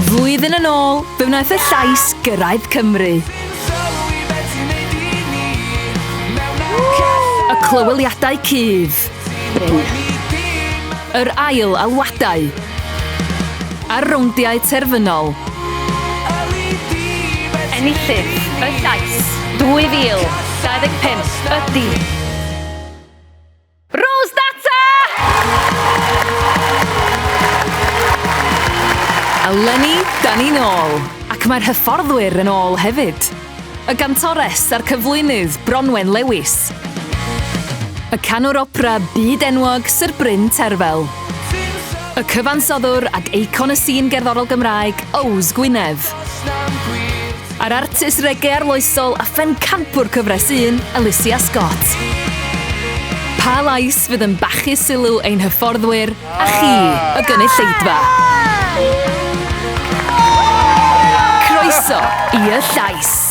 Flwyddyn yn ôl, fe wnaeth y llais gyrraedd Cymru. Y clyweliadau cudd. Yr ail alwadau. A'r rowndiau terfynol. Enillydd y llais 2025 ydy Rose Data! Eleni, dan ni'n ôl, ac mae'r hyfforddwyr yn ôl hefyd. Y gantores a'r cyflwynydd Bronwen Lewis. Y canwr opera byd enwog Sir Bryn Terfel. Y cyfansoddwr ac eicon y sîn gerddorol Gymraeg Ows Gwynedd. A'r artist reggae arloesol a phencampwr cyfres 1 Alicia Scott. Pa lais fydd yn bachu sylw ein hyfforddwyr a chi y gynulleidfa. Croeso i y llais.